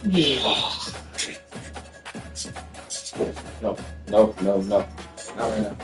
Yeah. No, no, no, no. Not right now.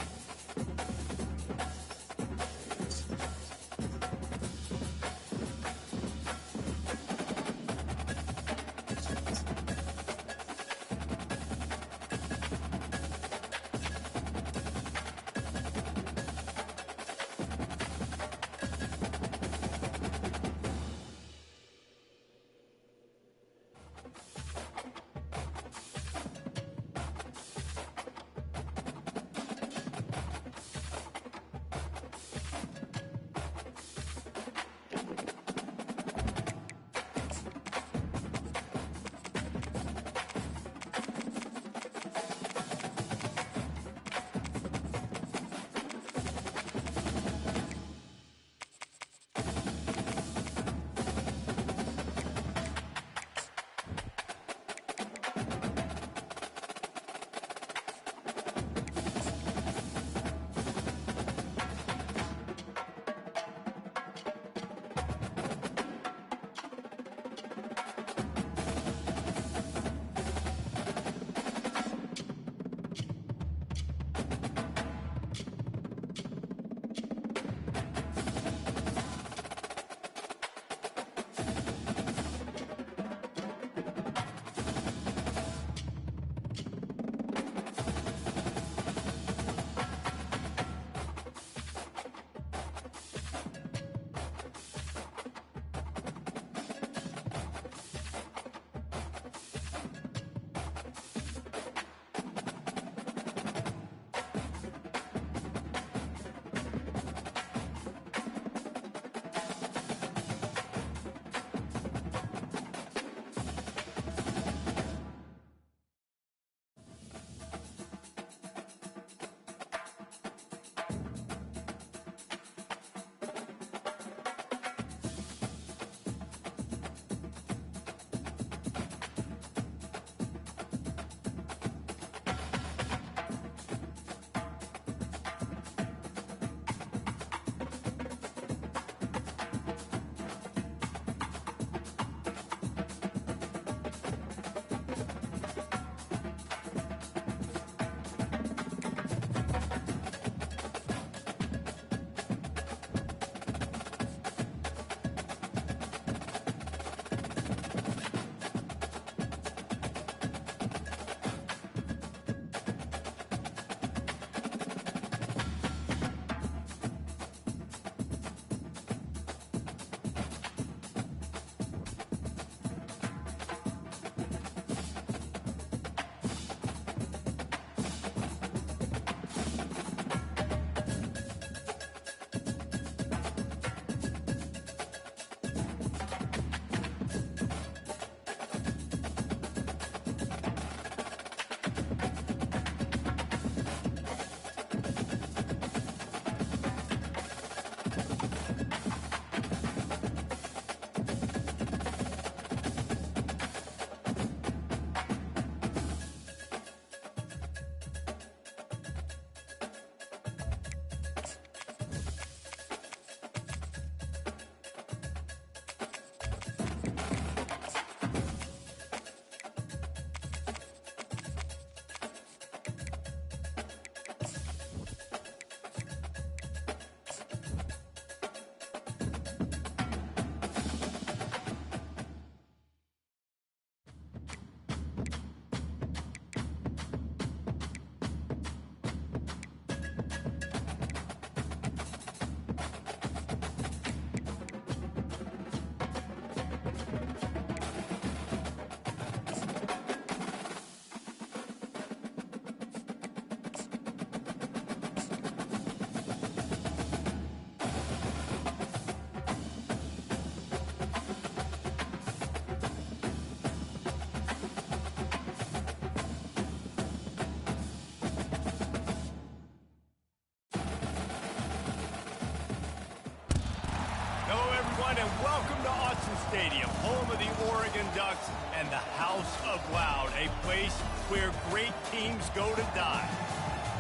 everyone, and welcome to Autzen Stadium, home of the Oregon Ducks and the House of Loud, a place where great teams go to die.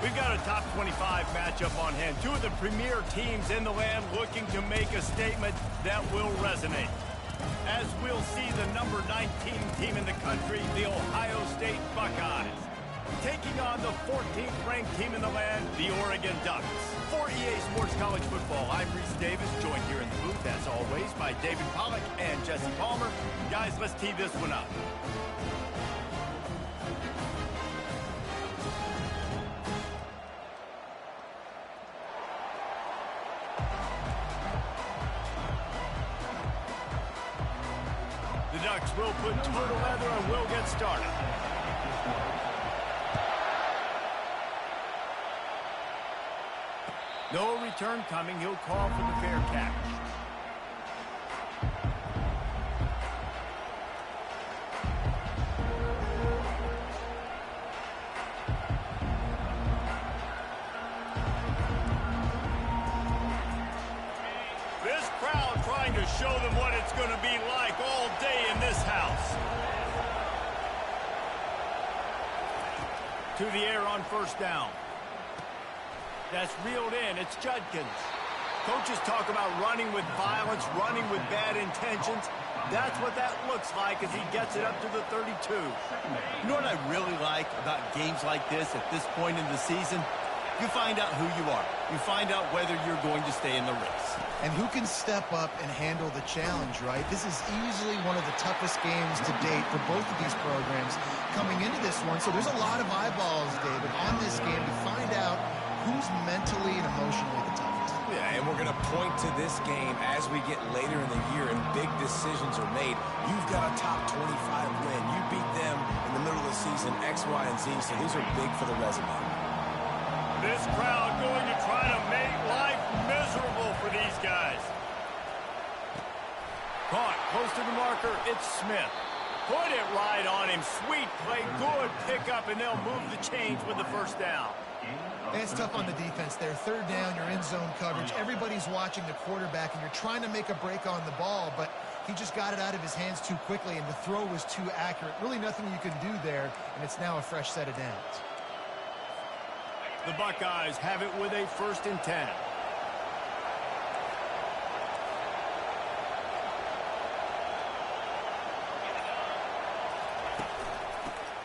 We've got a top 25 matchup on hand. Two of the premier teams in the land looking to make a statement that will resonate. as we'll see the number 19 team in the country, the Ohio State Buckeyes, taking on the 14th ranked team in the land, the Oregon Ducks. For EA Sports College Football, I'm Reese Davis, joined here in the booth, as always, by David Pollack and Jesse Palmer. Guys, let's tee this one up. The Ducks will put total leather and will get started. No return coming. He'll call for the fair catch. This crowd trying to show them what it's going to be like all day in this house. To the air on first down. That's reeled in. It's Judkins. Coaches talk about running with violence, running with bad intentions. That's what that looks like as he gets it up to the 32. You know what I really like about games like this at this point in the season? You find out who you are. You find out whether you're going to stay in the race. And who can step up and handle the challenge, right? This is easily one of the toughest games to date for both of these programs coming into this one. So there's a lot of eyeballs, David, on this game to find out who's mentally and emotionally the toughest. Yeah, and we're going to point to this game as we get later in the year and big decisions are made. You've got a top 25 win. You beat them in the middle of the season, X, Y, and Z, so these are big for the resume. This crowd going to try to make life miserable for these guys. Caught close to the marker. It's Smith. Put it right on him. Sweet play. Good pickup, and they'll move the chains with the first down. It's tough on the defense there. Third down, you're in zone coverage. Everybody's watching the quarterback, and you're trying to make a break on the ball, but he just got it out of his hands too quickly, and the throw was too accurate. Really nothing you can do there, and it's now a fresh set of downs. The Buckeyes have it with a 1st and 10.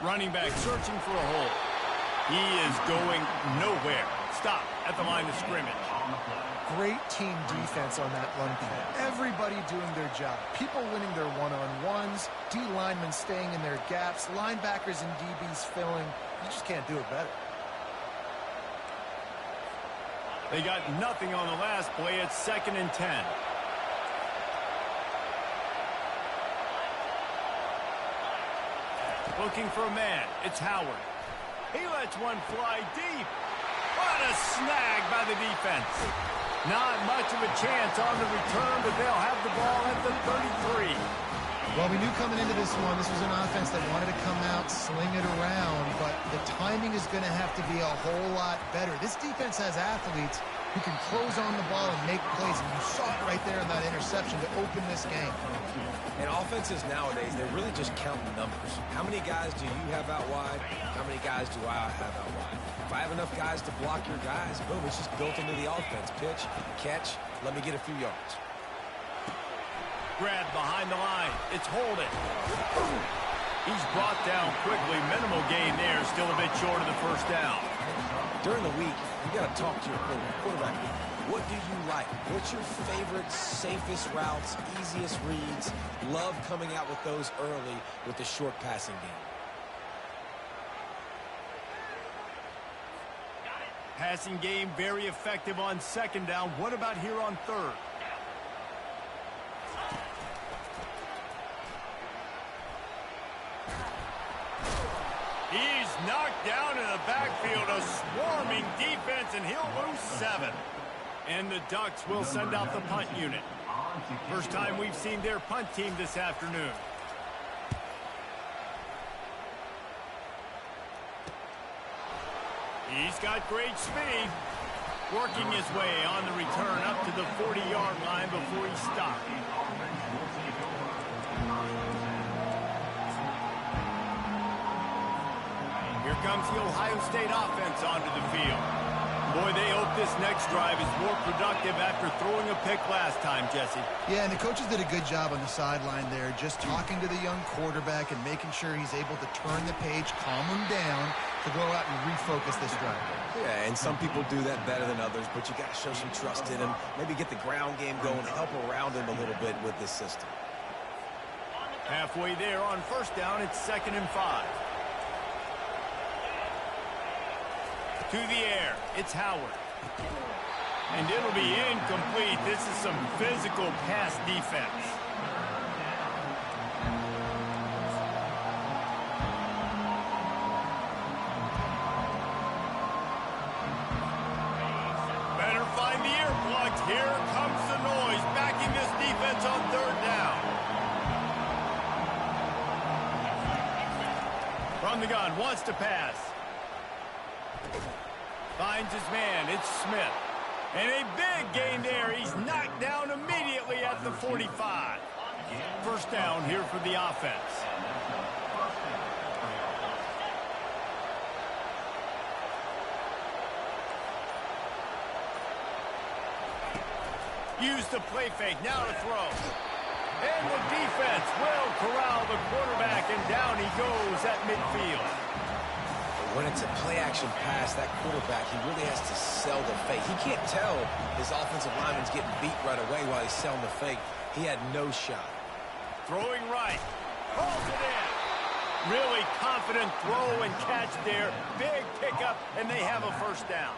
Running back searching for a hole. He is going nowhere. Stop at the line of scrimmage. Great team defense on that run play. Everybody doing their job. People winning their one-on-ones. D linemen staying in their gaps. Linebackers and DBs filling. You just can't do it better. They got nothing on the last play. It's 2nd and 10. Looking for a man. It's Howard. He lets one fly deep. What a snag by the defense. Not much of a chance on the return, but they'll have the ball at the 33. Well, we knew coming into this one, this was an offense that wanted to come out, sling it around, but the timing is going to have to be a whole lot better. This defense has athletes who can close on the ball and make plays, and you saw it right there in that interception to open this game. And offenses nowadays, they really just count the numbers. How many guys do you have out wide? How many guys do I have out wide? If I have enough guys to block your guys, boom, it's just built into the offense. Pitch, catch, let me get a few yards. Grab behind the line. It's Holden. He's brought down quickly. Minimal gain there. Still a bit short of the 1st down. During the week, you got to talk to your quarterback. What do you like? What's your favorite, safest routes, easiest reads? Love coming out with those early with the short passing game. Passing game very effective on 2nd down. What about here on 3rd? He's knocked down in the backfield. A swarming defense, and he'll lose 7. And the Ducks will send out the punt unit. First time we've seen their punt team this afternoon. He's got great speed. Working his way on the return up to the 40-yard line before he stopped. Here comes the Ohio State offense onto the field. Boy, they hope this this next drive is more productive after throwing a pick last time, Jesse. Yeah, and the coaches did a good job on the sideline there, just talking to the young quarterback and making sure he's able to turn the page, calm him down, to go out and refocus this drive. Yeah, and some people do that better than others, but you got to show some trust in him, maybe get the ground game going, help around him a little bit with this system. Halfway there on first down, it's 2nd and 5. To the air, it's Howard. And it'll be incomplete. This is some physical pass defense. Better find the earplugs. Here comes the noise, backing this defense on 3rd down. From the gun, wants to pass. Finds his man, it's Smith. And a big gain there. He's knocked down immediately at the 45. First down here for the offense. Use the play fake, now to throw. And the defense will corral the quarterback, and down he goes at midfield. When it's a play-action pass, that quarterback, he really has to sell the fake. He can't tell his offensive lineman's getting beat right away while he's selling the fake. He had no shot. Throwing right. Pulls it in. Really confident throw and catch there. Big pickup, and they have a first down.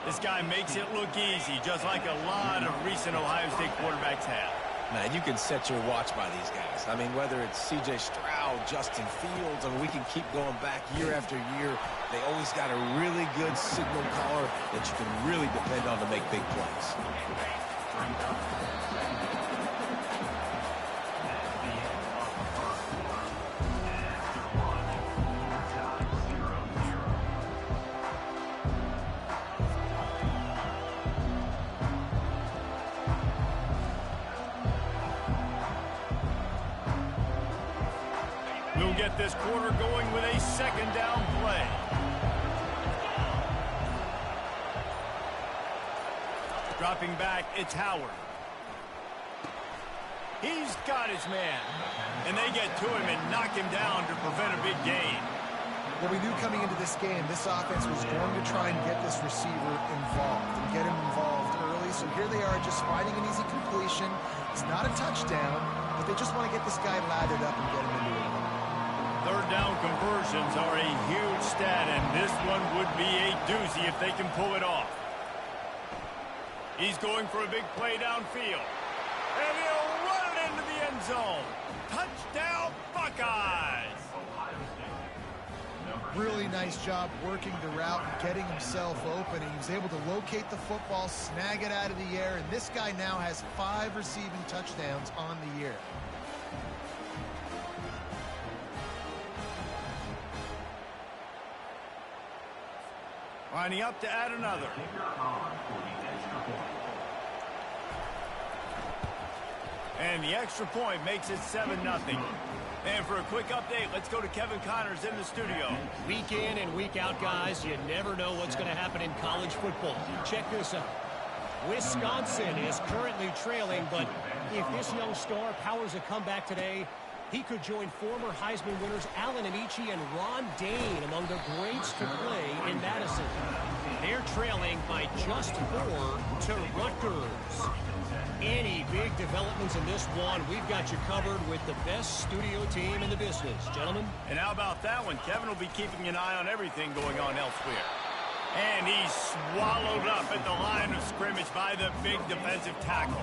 This guy makes it look easy, just like a lot of recent Ohio State quarterbacks have. Man, you can set your watch by these guys. I mean, whether it's C.J. Stroud, Justin Fields, I mean, we can keep going back year after year. They always got a really good signal caller that you can really depend on to make big plays. We'll get this quarter going with a 2nd down play. Dropping back, it's Howard. He's got his man. And they get to him and knock him down to prevent a big gain. Well, we knew coming into this game, this offense was going to try and get this receiver involved and get him involved early. So here they are just finding an easy completion. It's not a touchdown, but they just want to get this guy lathered up and get him into it. 3rd down conversions are a huge stat, and this one would be a doozy if they can pull it off. He's going for a big play downfield. And he'll run it into the end zone. Touchdown, Buckeyes! Really nice job working the route and getting himself open. He was able to locate the football, snag it out of the air, and this guy now has 5 receiving touchdowns on the year. Lining up to add another. And the extra point makes it 7-0. And for a quick update, let's go to Kevin Connors in the studio. Week in and week out, guys, you never know what's going to happen in college football. Check this out. Wisconsin is currently trailing, but if this young star powers a comeback today, he could join former Heisman winners Allen Amici and Ron Dane among the greats to play in Madison. They're trailing by just 4 to Rutgers. Any big developments in this one, we've got you covered with the best studio team in the business, gentlemen. And how about that one? Kevin will be keeping an eye on everything going on elsewhere. And he's swallowed up at the line of scrimmage by the big defensive tackle.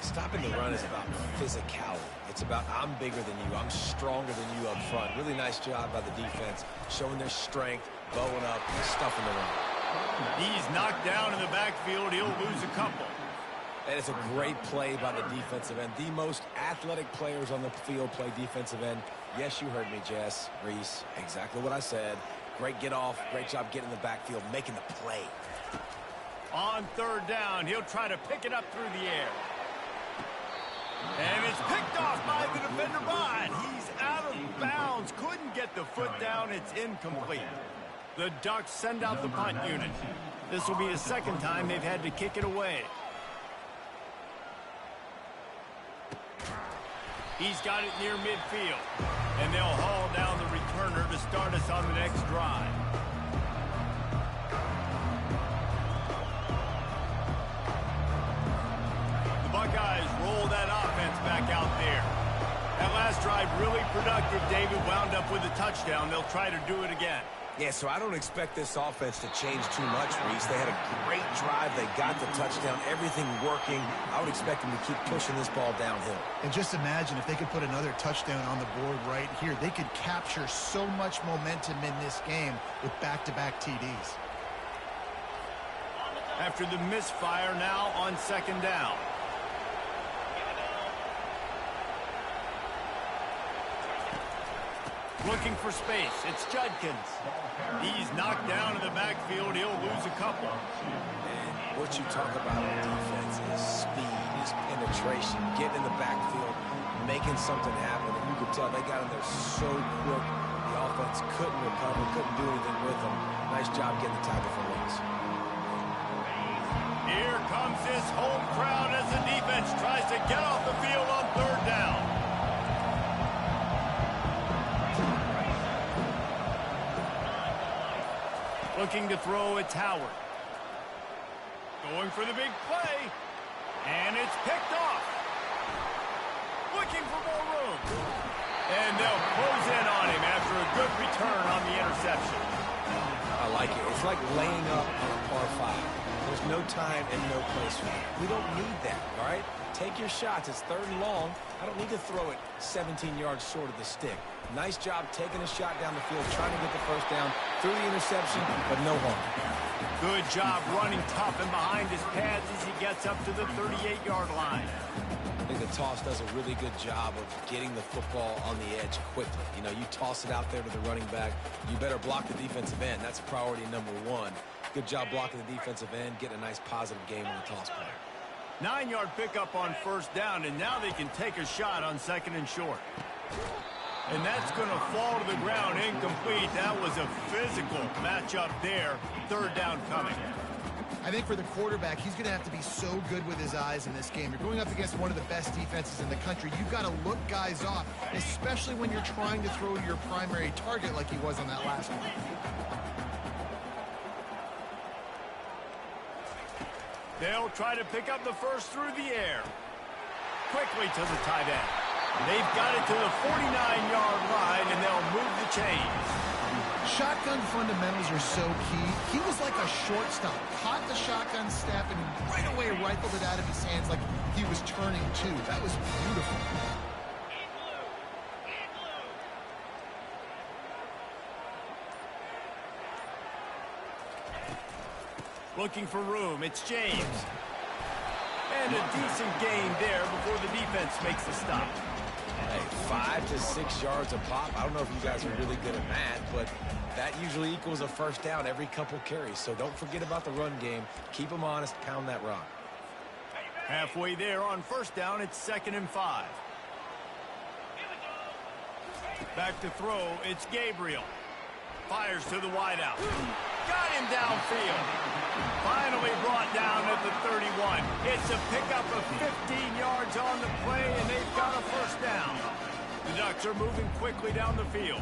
Stopping the run is about physicality. It's about I'm bigger than you, I'm stronger than you up front. Really nice job by the defense, showing their strength, bowing up, and stuffing the run. He's knocked down in the backfield. He'll lose a couple. And it's a great play by the defensive end. The most athletic players on the field play defensive end. Yes, you heard me, Jess, Reese. Exactly what I said. Great get off. Great job getting in the backfield, making the play. On 3rd down, he'll try to pick it up through the air. And it's picked off by the defender, but he's out of bounds. Couldn't get the foot down. It's incomplete. The Ducks send out the punt unit. This will be the second time they've had to kick it away. He's got it near midfield. And they'll haul down the returner to start us on the next drive. The Buckeyes roll that offense back out there. That last drive really productive. David wound up with a touchdown. They'll try to do it again. Yeah, so I don't expect this offense to change too much, Reese. They had a great drive. They got the touchdown. Everything working. I would expect them to keep pushing this ball downhill. And just imagine if they could put another touchdown on the board right here. They could capture so much momentum in this game with back-to-back TDs. After the misfire, now on second down. Looking for space. It's Judkins. He's knocked down in the backfield. He'll lose a couple. And what you talk about on defense is speed, is penetration, getting in the backfield, making something happen. And you could tell they got in there so quick. The offense couldn't recover, couldn't do anything with them. Nice job getting the tackle for loss. Here comes this home crowd as the defense tries to get off the field on third down. Looking to throw, it's Howard. Going for the big play. And it's picked off. Looking for more room. And they'll close in on him after a good return on the interception. I like it. It's like laying up on a par 5. There's no time and no place for that. We don't need that, all right? Take your shots. It's third and long. I don't need to throw it 17 yards short of the stick. Nice job taking a shot down the field, trying to get the first down through the interception, but no harm. Good job running tough and behind his pads as he gets up to the 38-yard line. I think the toss does a really good job of getting the football on the edge quickly. You know, you toss it out there to the running back. You better block the defensive end. That's priority number 1. Good job blocking the defensive end, getting a nice positive game on the toss play. 9-yard pickup on first down, and now they can take a shot on second and short. And that's going to fall to the ground incomplete. That was a physical matchup there. Third down coming. I think for the quarterback, he's going to have to be so good with his eyes in this game. You're going up against one of the best defenses in the country. You've got to look guys off, especially when you're trying to throw to your primary target like he was on that last one. They'll try to pick up the first through the air. Quickly to the tight end. They've got it to the 49-yard line, and they'll move the chains. Shotgun fundamentals are so key. He was like a shortstop. Caught the shotgun snap and right away rifled it out of his hands like he was turning two. That was beautiful. Looking for room. It's James. And a decent gain there before the defense makes the stop. Hey, 5 to 6 yards a pop. I don't know if you guys are really good at math, but that usually equals a first down every couple carries. So don't forget about the run game. Keep them honest. Pound that rock. Halfway there on first down, it's 2nd and 5. Back to throw, it's Gabriel. Fires to the wideout. Got him downfield. Finally brought down at the 31. It's a pickup of 15 yards on the play, and they've got a first down. The Ducks are moving quickly down the field.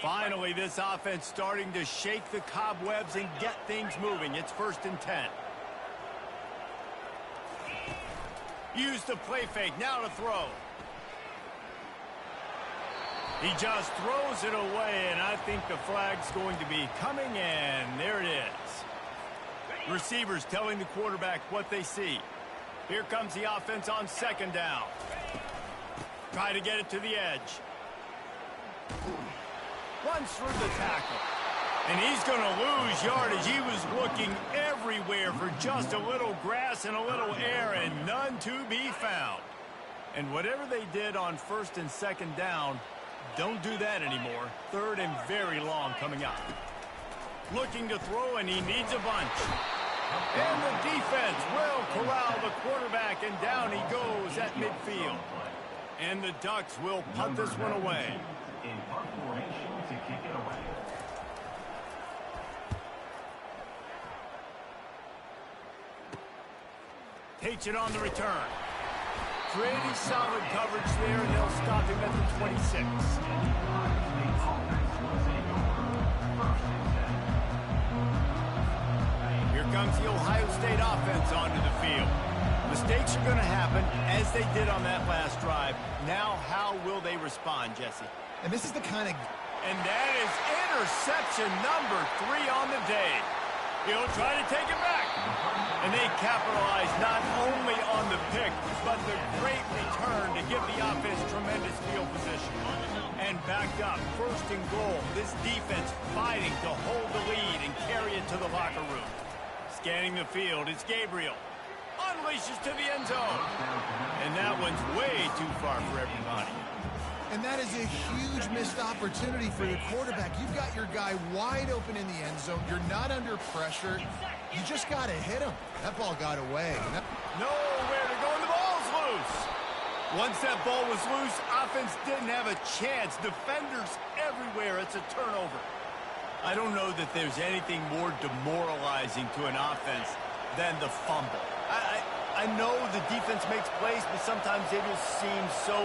Finally, this offense starting to shake the cobwebs and get things moving. It's 1st and 10. Use the play fake. Now to throw. He just throws it away, and I think the flag's going to be coming, and there it is. Receivers telling the quarterback what they see. Here comes the offense on 2nd down. Try to get it to the edge. Runs through the tackle. And he's going to lose yardage. He was looking everywhere for just a little grass and a little air, and none to be found. And whatever they did on 1st and 2nd down, don't do that anymore. 3rd and very long coming up. Looking to throw, and he needs a bunch. And the defense will corral the quarterback, and down he goes at midfield. And the Ducks will punt this one away. In punt formation to kick it away. Takes it on the return. Pretty solid coverage there, and they'll stop him at the 26. Here comes the Ohio State offense onto the field. Mistakes are going to happen, as they did on that last drive. Now, how will they respond, Jesse? And this is the kind of... And that is interception number 3 on the day. He'll try to take it back. And they capitalize not only on the pick, but the great return to give the offense tremendous field position. And backed up, first and goal. This defense fighting to hold the lead and carry it to the locker room. Scanning the field, it's Gabriel. Unleashes to the end zone. And that one's way too far for everybody. And that is a huge missed opportunity for the quarterback. You've got your guy wide open in the end zone. You're not under pressure. You just got to hit him. That ball got away. Nowhere to go, and the ball's loose. Once that ball was loose, offense didn't have a chance. Defenders everywhere. It's a turnover. I don't know that there's anything more demoralizing to an offense than the fumble. I know the defense makes plays, but sometimes they just seem so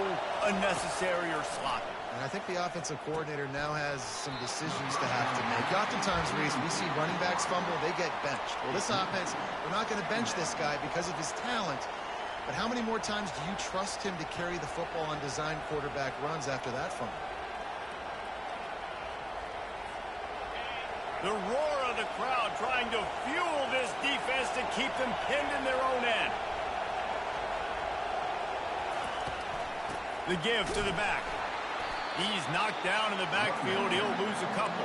unnecessary or sloppy. And I think the offensive coordinator now has some decisions to have to make. Oftentimes, Reese, we see running backs fumble, they get benched. Well, this offense, we're not going to bench this guy because of his talent. But how many more times do you trust him to carry the football on design quarterback runs after that fumble? The roar of the crowd trying to fuel this defense to keep them pinned in their own end. The give to the back. He's knocked down in the backfield. He'll lose a couple.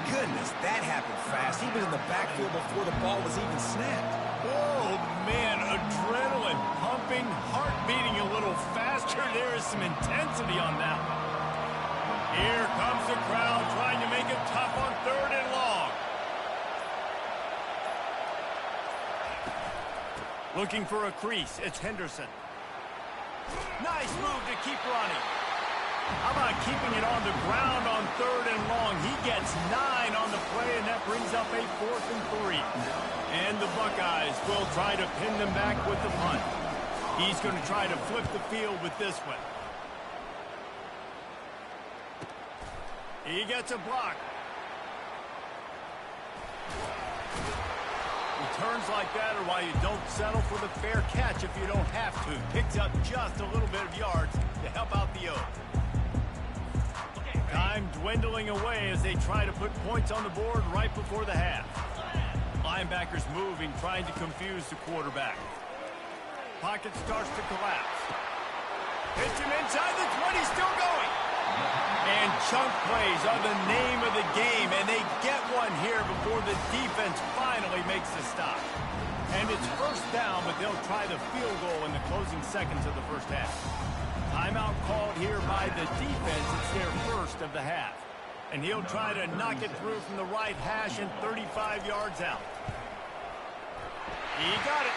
Goodness, that happened fast. He was in the backfield before the ball was even snapped. Oh, man, adrenaline pumping, heart beating a little faster. There is some intensity on that one. Here comes the crowd trying to make it tough on 3rd and long. Looking for a crease. It's Henderson. Nice move to keep running. How about keeping it on the ground on 3rd and long? He gets 9 on the play, and that brings up a 4th and 3. And the Buckeyes will try to pin them back with the punt. He's going to try to flip the field with this one. He gets a block. Returns like that are why you don't settle for the fair catch if you don't have to. Picks up just a little bit of yards to help out the Oak. Time dwindling away as they try to put points on the board right before the half. Linebackers moving, trying to confuse the quarterback. Pocket starts to collapse. Hits him inside the 20, still going. And chunk plays are the name of the game, and they get one here before the defense finally makes the stop. And it's first down, but they'll try the field goal in the closing seconds of the first half. Timeout called here by the defense. It's their first of the half. And he'll try to knock it through from the right hash and 35 yards out. He got it.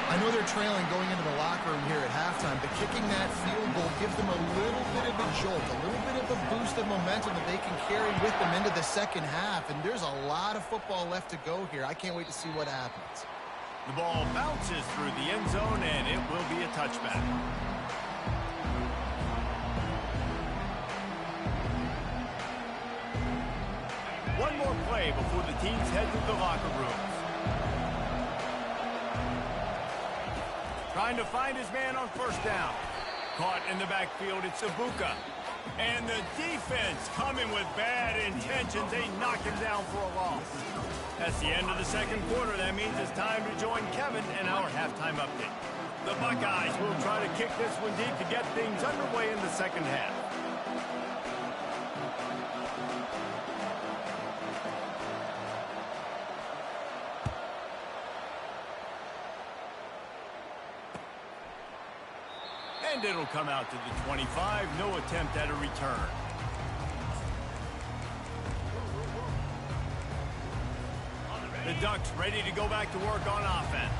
I know they're trailing going into the locker room here at halftime, but kicking that field goal gives them a little bit of a jolt, a little bit of a boost of momentum that they can carry with them into the second half. And there's a lot of football left to go here. I can't wait to see what happens. The ball bounces through the end zone, and it will be a touchback. One more play before the teams head to the locker rooms. Trying to find his man on first down. Caught in the backfield, it's Ibuka. And the defense coming with bad intentions. They knock him down for a loss. That's the end of the second quarter. That means it's time to join Kevin and our halftime update. The Buckeyes will try to kick this one deep to get things underway in the second half. And it'll come out to the 25. No attempt at a return. The Ducks ready to go back to work on offense.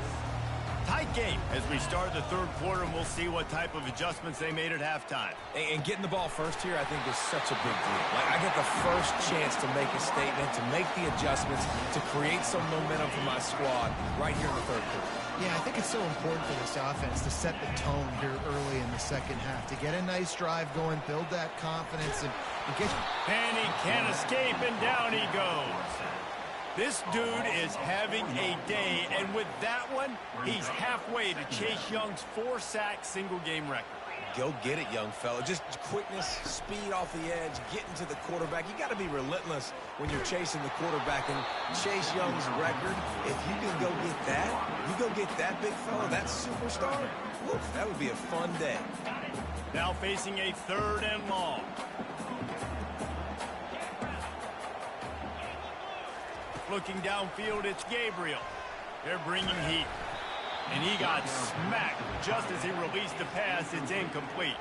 Tight game as we start the third quarter, and we'll see what type of adjustments they made at halftime. And getting the ball first here, I think, is such a big deal. Like, I get the first chance to make a statement, to make the adjustments, to create some momentum for my squad right here in the third quarter. Yeah, I think it's so important for this offense to set the tone here early in the second half, to get a nice drive going, build that confidence, and get... And he can't escape, and down he goes. This dude is having a day, and with that one, he's halfway to Chase Young's 4-sack single-game record. Go get it, young fella. Just quickness, speed off the edge, getting to the quarterback. You got to be relentless when you're chasing the quarterback. And Chase Young's record, if you can go get that, you go get that big fella, that superstar, woof, that would be a fun day. Now facing a 3rd and long. Looking downfield, it's Gabriel. They're bringing heat. And he got smacked just as he released the pass. It's incomplete.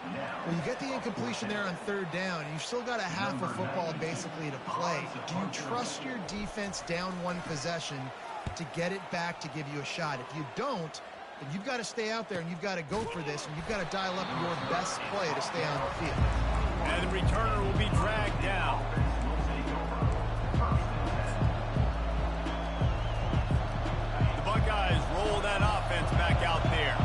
Well, you get the incompletion there on 3rd down, and you've still got a half of football basically to play. Do you trust your defense down 1 possession to get it back to give you a shot? If you don't, then you've got to stay out there and you've got to go for this, and you've got to dial up your best play to stay on the field. And the returner will be dragged down. Buckeyes roll that offense back out there.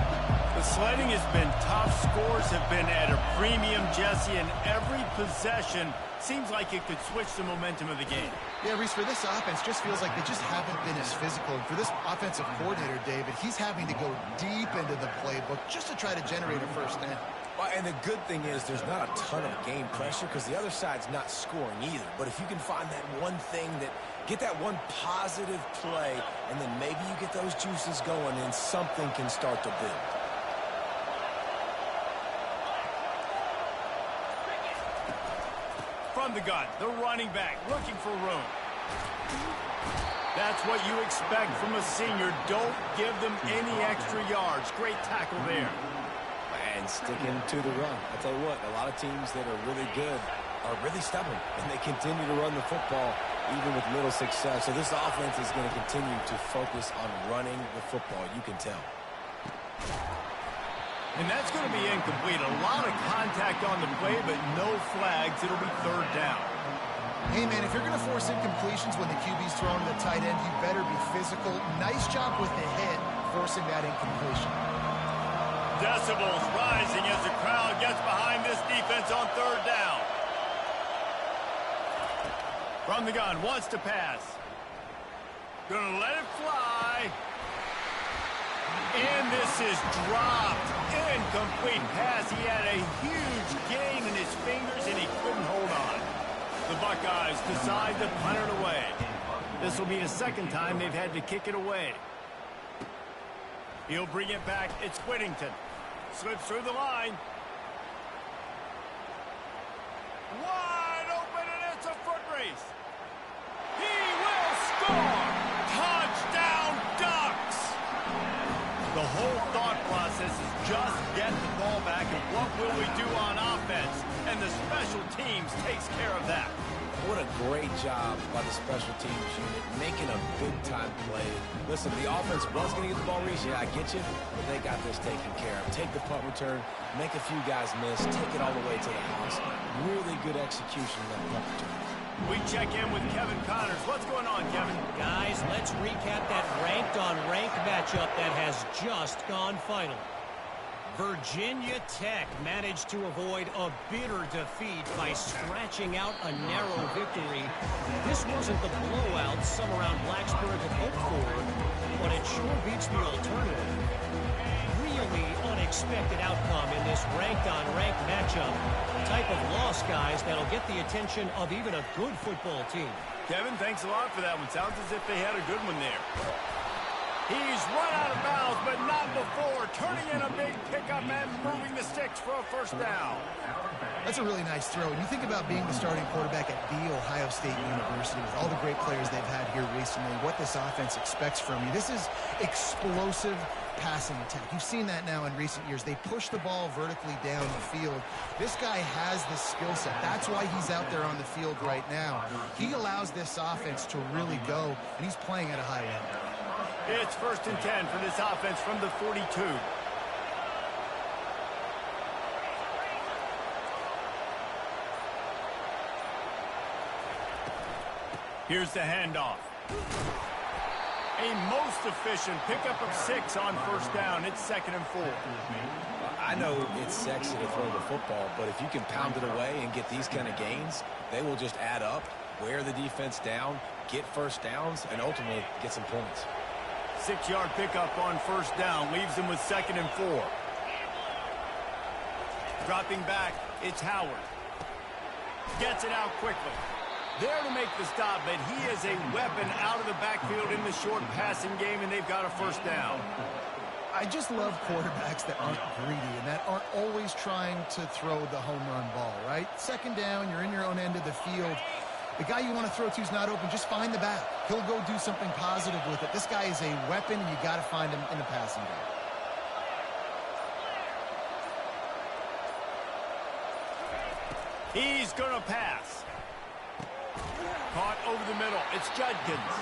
The sledding has been tough. Scores have been at a premium, Jesse, and every possession seems like it could switch the momentum of the game. Yeah, Reese, for this offense, just feels like they just haven't been as physical. And for this offensive coordinator, David, he's having to go deep into the playbook just to try to generate a first down. Well, and the good thing is there's not a ton of game pressure because the other side's not scoring either. But if you can find that one thing that get that one positive play, and then maybe you get those juices going, and something can start to build. From the gun, the running back looking for room. That's what you expect from a senior. Don't give them any extra yards. Great tackle there. And sticking to the run. I tell you what, a lot of teams that are really good are really stubborn, and they continue to run the football even with little success. So this offense is going to continue to focus on running the football, you can tell. And that's going to be incomplete. A lot of contact on the play, but no flags. It'll be 3rd down. Hey, man, if you're going to force incompletions when the QB's throwing to the tight end, you better be physical. Nice job with the hit, forcing that incompletion. Decibels rising as the crowd gets behind this defense on 3rd down. From the gun, wants to pass. Gonna let it fly. And this is dropped. Incomplete pass. He had a huge gain in his fingers, and he couldn't hold on. The Buckeyes decide to punt it away. This will be the 2nd time they've had to kick it away. He'll bring it back. It's Whittington. Slips through the line. Wide open, and it's a foot race. He will score. Touchdown, Ducks. The whole thought process is just get the ball back, and what will we do on offense? And the special teams takes care of that. What a great job by the special teams unit, making a big-time play. Listen, the offense was going to get the ball reached. Yeah, I get you, but they got this taken care of. Take the punt return, make a few guys miss, take it all the way to the house. Really good execution of that punt return. We check in with Kevin Connors. What's going on, Kevin? Guys, let's recap that ranked-on-ranked matchup that has just gone final. Virginia Tech managed to avoid a bitter defeat by scratching out a narrow victory. This wasn't the blowout some around Blacksburg had hoped for, but it sure beats the alternative. Really unexpected outcome in this ranked-on-ranked matchup. The type of loss, guys, that'll get the attention of even a good football team. Kevin, thanks a lot for that one. Sounds as if they had a good one there. He's run out of bounds, but not before. Turning in a big pickup and moving the sticks for a 1st down. That's a really nice throw. And you think about being the starting quarterback at The Ohio State University with all the great players they've had here recently, what this offense expects from you. This is explosive passing attack. You've seen that now in recent years. They push the ball vertically down the field. This guy has the skill set. That's why he's out there on the field right now. He allows this offense to really go, and he's playing at a high level. It's 1st and 10 for this offense from the 42. Here's the handoff. A most efficient pickup of 6 on 1st down. It's 2nd and 4. I know it's sexy to throw the football, but if you can pound it away and get these kind of gains, they will just add up, wear the defense down, get 1st downs, and ultimately get some points. 6-yard pickup on 1st down leaves them with 2nd and 4. Dropping back, it's Howard. Gets it out quickly. There to make the stop, but he is a weapon out of the backfield in the short passing game, and they've got a 1st down. I just love quarterbacks that aren't greedy and that aren't always trying to throw the home run ball, right? 2nd down, you're in your own end of the field. The guy you want to throw to is not open. Just find the back. He'll go do something positive with it. This guy is a weapon, and you got to find him in the passing game. He's going to pass. Caught over the middle. It's Judkins.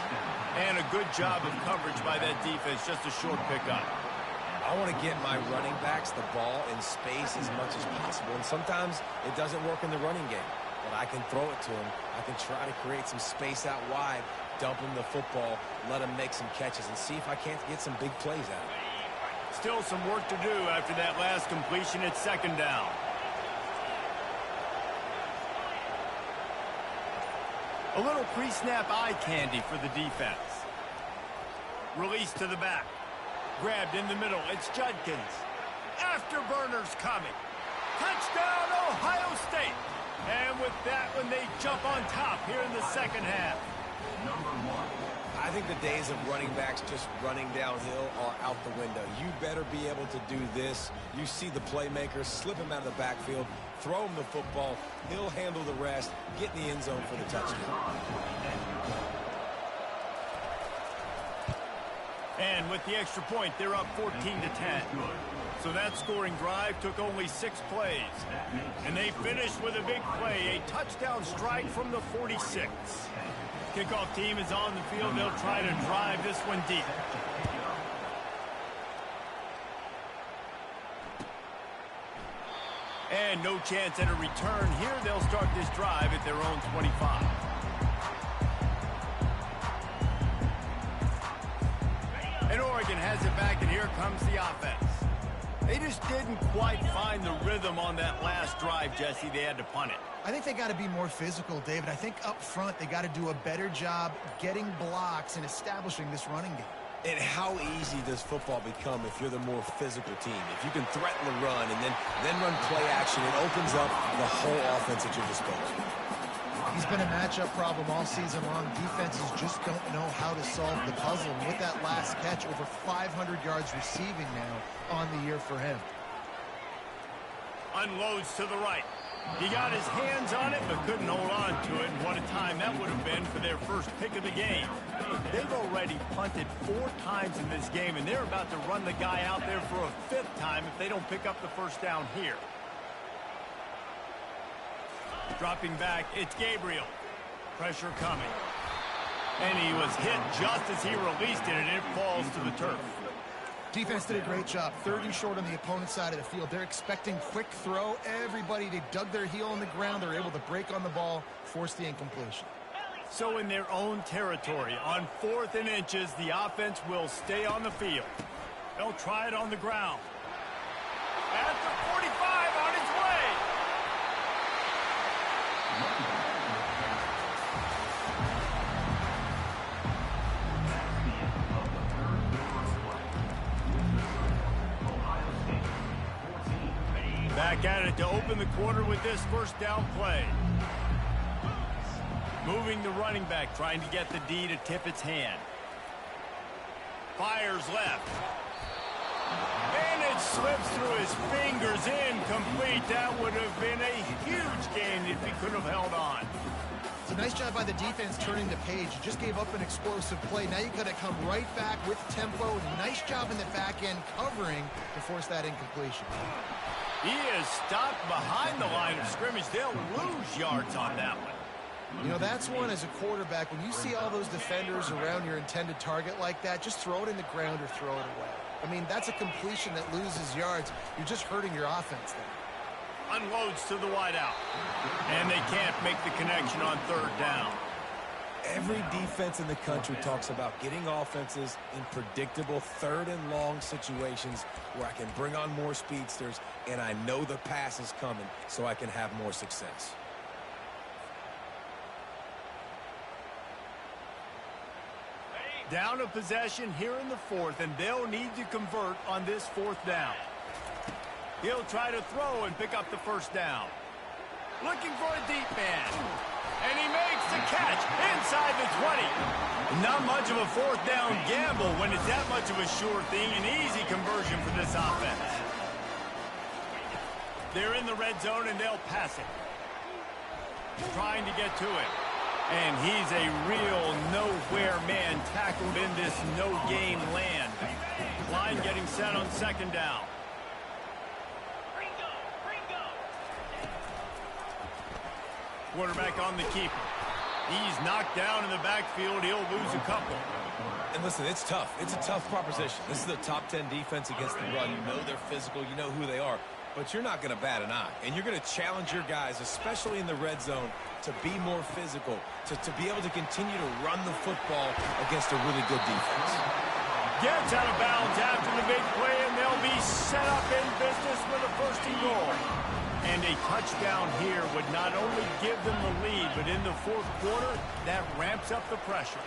And a good job of coverage by that defense. Just a short pickup. I want to get my running backs the ball in space as much as possible. And sometimes it doesn't work in the running game. But I can throw it to him. I can try to create some space out wide, dump him the football, let him make some catches, and see if I can't get some big plays out of it. Still some work to do after that last completion. It's 2nd down. A little pre-snap eye candy for the defense. Release to the back. Grabbed in the middle. It's Judkins. Afterburners coming. Touchdown, Ohio State. And with that one, they jump on top here in the 2nd half. I think the days of running backs just running downhill are out the window. You better be able to do this. You see the playmaker, slip him out of the backfield, throw him the football. He'll handle the rest, get in the end zone for the touchdown. And with the extra point, they're up 14-10. So that scoring drive took only 6 plays. And they finished with a big play, a touchdown strike from the 46. Kickoff team is on the field. They'll try to drive this one deep. And no chance at a return here. They'll start this drive at their own 25. And Oregon has it back, and here comes the offense. They just didn't quite find the rhythm on that last drive, Jesse. They had to punt it. I think they got to be more physical, David. I think up front they got to do a better job getting blocks and establishing this running game. And how easy does football become if you're the more physical team? If you can threaten the run and then run play action, it opens up the whole offense at your disposal. He's been a matchup problem all season long. Defenses just don't know how to solve the puzzle. And with that last catch, over 500 yards receiving now on the year for him. Unloads to the right. He got his hands on it, but couldn't hold on to it. And what a time that would have been for their first pick of the game. They've already punted 4 times in this game, and they're about to run the guy out there for a 5th time if they don't pick up the 1st down here. Dropping back, it's Gabriel. Pressure coming. And he was hit just as he released it, and it falls to the turf. Defense did a great job. 3rd and short on the opponent's side of the field. They're expecting quick throw. Everybody, they dug their heel on the ground. They're able to break on the ball, force the incompletion. So in their own territory, on 4th and inches, the offense will stay on the field. They'll try it on the ground. At the 45, on its way. Back at it to open the quarter with this 1st down play. Moving the running back, trying to get the D to tip its hand. Fires left. And it slips through his fingers, incomplete. That would have been a huge gain if he could have held on. It's a nice job by the defense turning the page. You just gave up an explosive play. Now you've got to come right back with tempo. Nice job in the back end covering to force that incompletion. He is stopped behind the line of scrimmage. They'll lose yards on that one. You know, that's one as a quarterback. When you see all those defenders around your intended target like that, just throw it in the ground or throw it away. I mean, that's a completion that loses yards. You're just hurting your offense there. Unloads to the wideout. And they can't make the connection on third down. Every defense in the country talks about getting offenses in predictable third and long situations where I can bring on more speedsters and I know the pass is coming so I can have more success. Down a possession here in the fourth, and they'll need to convert on this fourth down. He'll try to throw and pick up the first down. Looking for a deep man. And he makes the catch inside the 20. Not much of a fourth down gamble when it's that much of a sure thing. An easy conversion for this offense. They're in the red zone, and they'll pass it. Trying to get to it. And he's a real nowhere man tackled in this no-game land. Line getting set on second down. Quarterback on the keeper. He's knocked down in the backfield. He'll lose a couple. And listen, it's tough. It's a tough proposition. This is a top 10 defense against the run. You know they're physical. You know who they are. But you're not going to bat an eye. And you're going to challenge your guys, especially in the red zone, to be more physical, to be able to continue to run the football against a really good defense. Gets out of bounds after the big play, and they'll be set up in business with a first and goal. And a touchdown here would not only give them the lead, but in the fourth quarter, that ramps up the pressure.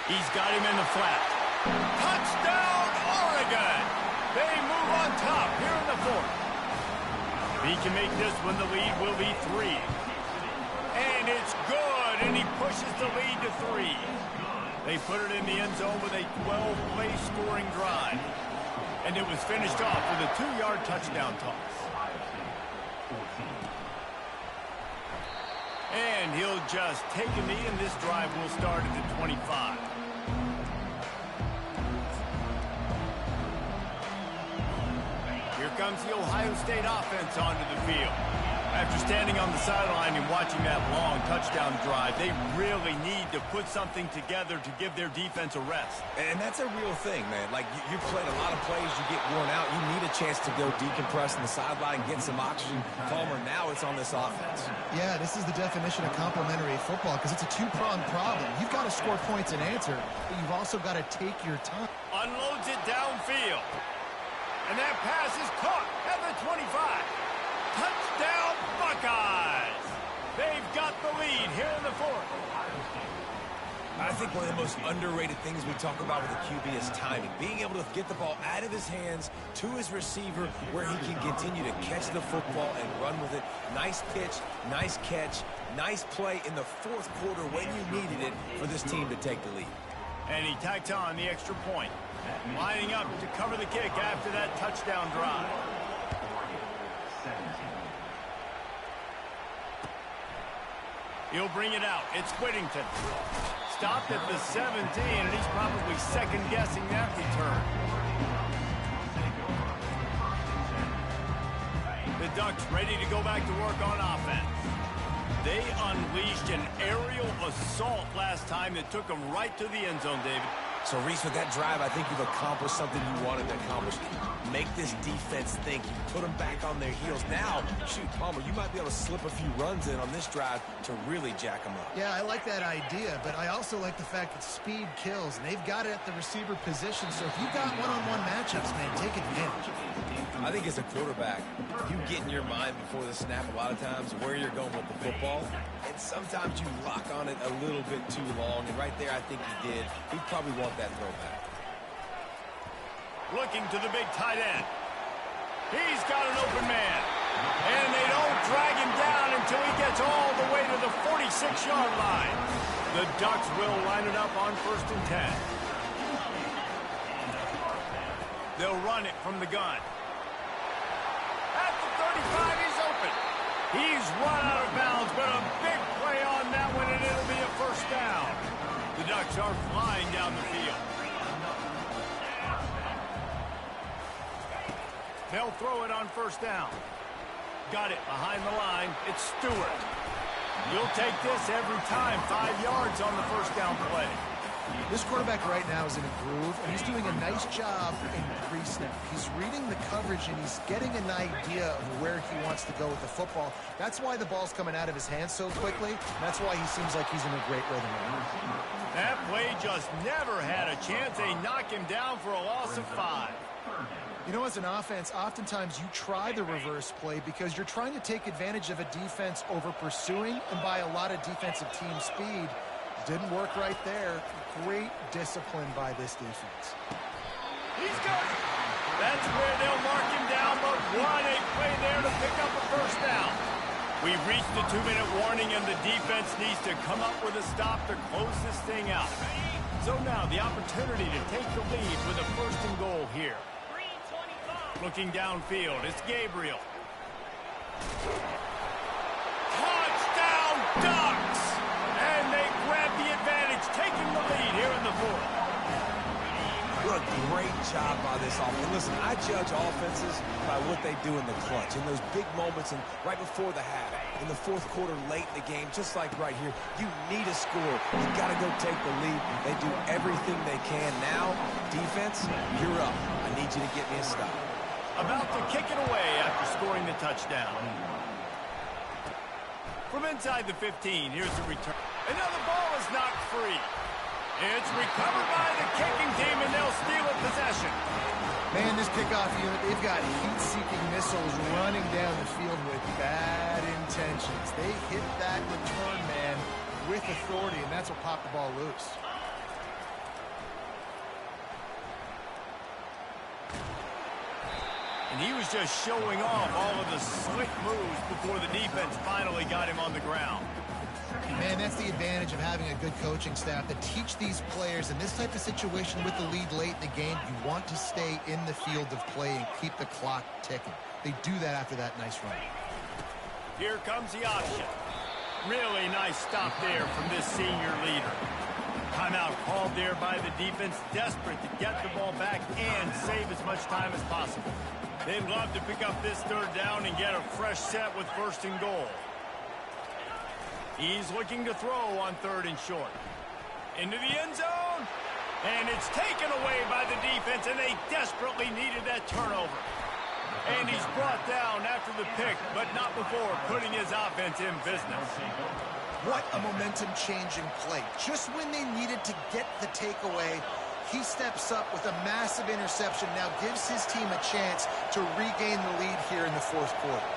He's got him in the flat. Touchdown, Oregon! They move on top here in the fourth. If he can make this one, the lead will be 3. And it's good, and he pushes the lead to 3. They put it in the end zone with a 12-play scoring drive. And it was finished off with a 2-yard touchdown toss. And he'll just take a knee, and this drive will start at the 25. Here comes the Ohio State offense onto the field. After standing on the sideline and watching that long touchdown drive, they really need to put something together to give their defense a rest. And that's a real thing, man. Like, you've played a lot of plays, you get worn out. You need a chance to go decompress on the sideline, get some oxygen. Palmer, now it's on this offense. Yeah, this is the definition of complementary football because it's a two-pronged problem. You've got to score points and answer, but you've also got to take your time. Unloads it downfield. And that pass is caught at the 25. Touchdown, Buckeyes! They've got the lead here in the fourth. I think one of the most underrated things we talk about with a QB is timing. Being able to get the ball out of his hands to his receiver where he can continue to catch the football and run with it. Nice pitch, nice catch, nice play in the fourth quarter when you needed it for this team to take the lead. And he tacks on the extra point. Lining up to cover the kick after that touchdown drive. He'll bring it out. It's Whittington. Stopped at the 17, and he's probably second-guessing that return. The Ducks ready to go back to work on offense. They unleashed an aerial assault last time that took them right to the end zone, David. So, Reese, with that drive, I think you've accomplished something you wanted to accomplish. Make this defense think. You put them back on their heels. Now, shoot, Palmer, you might be able to slip a few runs in on this drive to really jack them up. Yeah, I like that idea, but I also like the fact that speed kills, and they've got it at the receiver position. So if you've got one-on-one matchups, man, take advantage. I think as a quarterback, you get in your mind before the snap a lot of times where you're going with the football, and sometimes you lock on it a little bit too long, and right there I think he did. He probably want that throwback. Looking to the big tight end. He's got an open man. And they don't drag him down until he gets all the way to the 46-yard line. The Ducks will line it up on 1st and 10. They'll run it from the gun. At the 35, he's open. He's run out of bounds, but a big play on that one, and it'll be a first down. The Ducks are flying down the field. They'll throw it on 1st down. Got it behind the line. It's Stewart. You'll take this every time. 5 yards on the first down play. This quarterback right now is in a groove, and he's doing a nice job in pre-snap. He's reading the coverage, and he's getting an idea of where he wants to go with the football. That's why the ball's coming out of his hands so quickly. That's why he seems like he's in a great rhythm. That play just never had a chance. They knock him down for a loss of 5. You know, as an offense, oftentimes you try the reverse play because you're trying to take advantage of a defense over pursuing and by a lot of defensive team speed. Didn't work right there. Great discipline by this defense. He's got it. That's where they'll mark him down, but a play there to pick up a first down. We've reached the 2-minute warning, and the defense needs to come up with a stop to close this thing out. So now the opportunity to take the lead with a first and goal here. Looking downfield, it's Gabriel. Touchdown, Ducks! And they grab the advantage, taking the lead here in the fourth. What a great job by this offense. Listen, I judge offenses by what they do in the clutch, in those big moments and right before the half, in the fourth quarter, late in the game, just like right here. You need a score. You got to go take the lead. They do everything they can. Now, defense, you're up. I need you to get me a stop. About to kick it away after scoring the touchdown. From inside the 15, here's the return. And now the ball is knocked free. It's recovered by the kicking team, and they'll steal a possession. Man, this kickoff unit, they've got heat-seeking missiles running down the field with bad intentions. They hit that return man with authority, and that's what popped the ball loose. And he was just showing off all of the slick moves before the defense finally got him on the ground. Man, that's the advantage of having a good coaching staff that teach these players in this type of situation with the lead late in the game. You want to stay in the field of play and keep the clock ticking. They do that after that nice run. Here comes the option. Really nice stop there from this senior leader. Timeout called there by the defense, desperate to get the ball back and save as much time as possible. They'd love to pick up this third down and get a fresh set with first and goal. He's looking to throw on third and short. Into the end zone. And it's taken away by the defense, and they desperately needed that turnover. And he's brought down after the pick, but not before putting his offense in business. What a momentum-changing play. Just when they needed to get the takeaway, he steps up with a massive interception, now gives his team a chance to regain the lead here in the fourth quarter.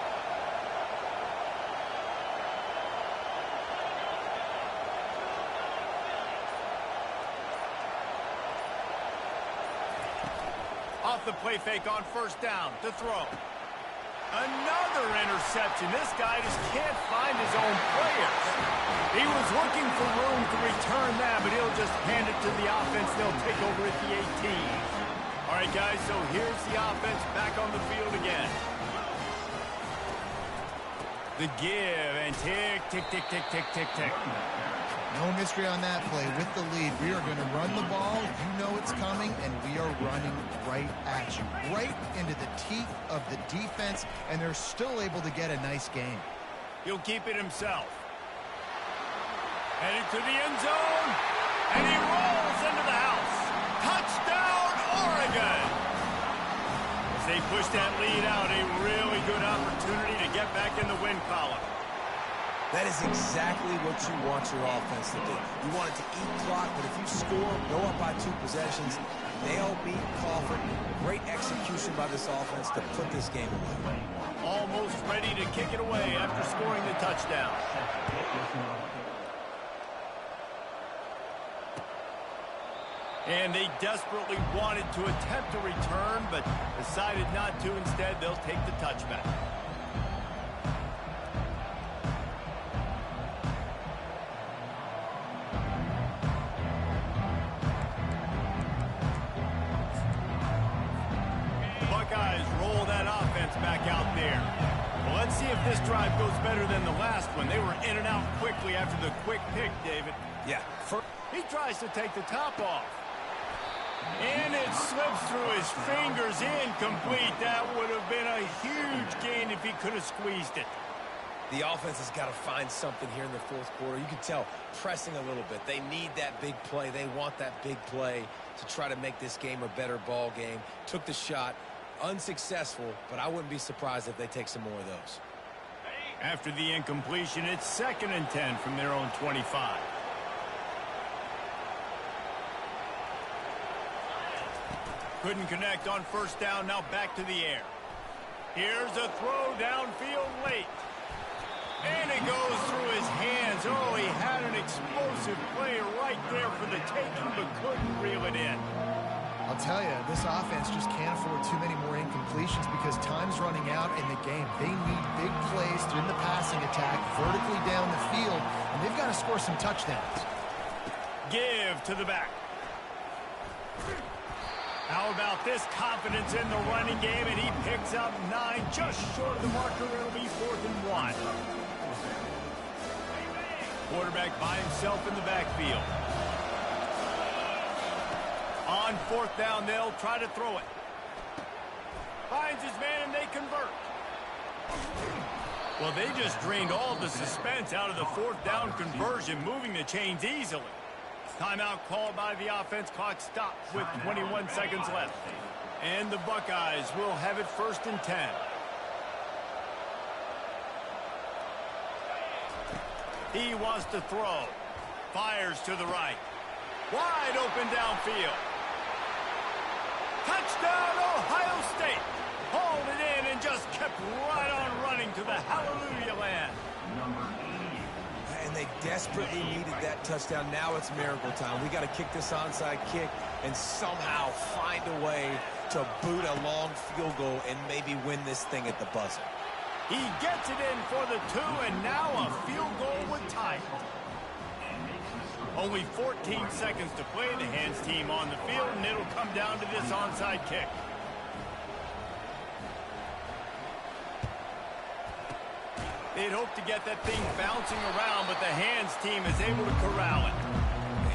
Off the play fake on first down to throw. Another interception. This guy just can't find his own players. He was looking for room to return that, but he'll just hand it to the offense. They'll take over at the 18. All right, guys, so here's the offense back on the field again. The give and tick, tick, tick, tick, tick, tick, tick. No mystery on that play. With the lead, we are going to run the ball. You know it's coming, and we are running right at you. Right into the teeth of the defense, and they're still able to get a nice game. He'll keep it himself. Headed to the end zone, and he rolls into the house. Touchdown, Oregon! As they push that lead out, a really good opportunity to get back in the win column. That is exactly what you want your offense to do. You want it to eat clock, but if you score, go up by 2 possessions, nail, beat, Crawford. Great execution by this offense to put this game away. Almost ready to kick it away after scoring the touchdown. And they desperately wanted to attempt a return, but decided not to. Instead, they'll take the touchback. Buckeyes roll that offense back out there. Well, let's see if this drive goes better than the last one. They were in and out quickly after the quick pick, David. Yeah. He tries to take the top off. And it slips through his fingers, incomplete. That would have been a huge gain if he could have squeezed it. The offense has got to find something here in the fourth quarter. You can tell pressing a little bit. They need that big play. They want that big play to try to make this game a better ball game. Took the shot, unsuccessful, but I wouldn't be surprised if they take some more of those. After the incompletion, it's 2nd and 10 from their own 25. Couldn't connect on first down, now back to the air. Here's a throw downfield late. And it goes through his hands. Oh, he had an explosive play right there for the taking, but couldn't reel it in. I'll tell you, this offense just can't afford too many more incompletions because time's running out in the game. They need big plays in the passing attack, vertically down the field, and they've got to score some touchdowns. Give to the back. How about this confidence in the running game, and he picks up 9, just short of the marker. It'll be 4th and 1. Quarterback by himself in the backfield. On 4th down, they'll try to throw it. Finds his man, and they convert. Well, they just drained all the suspense out of the 4th down conversion, moving the chains easily. Timeout called by the offense. Clock stopped with 21 seconds left. And the Buckeyes will have it 1st and 10. He wants to throw. Fires to the right. Wide open downfield. Touchdown, Ohio State. Hauled it in and just kept right on running to the hallelujah land. And they desperately needed that touchdown. Now it's miracle time. We got to kick this onside kick and somehow find a way to boot a long field goal and maybe win this thing at the buzzer. He gets it in for the 2, and now a field goal would tie it. Only 14 seconds to play. The hands team on the field, and it'll come down to this onside kick. They'd hope to get that thing bouncing around, but the hands team is able to corral it.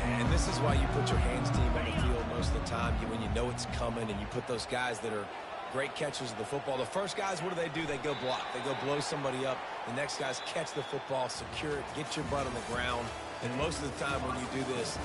And this is why you put your hands team on the field most of the time, when you know it's coming, and you put those guys that are great catchers of the football. The first guys, what do? They go block. They go blow somebody up. The next guys catch the football, secure it, get your butt on the ground. And most of the time when you do this,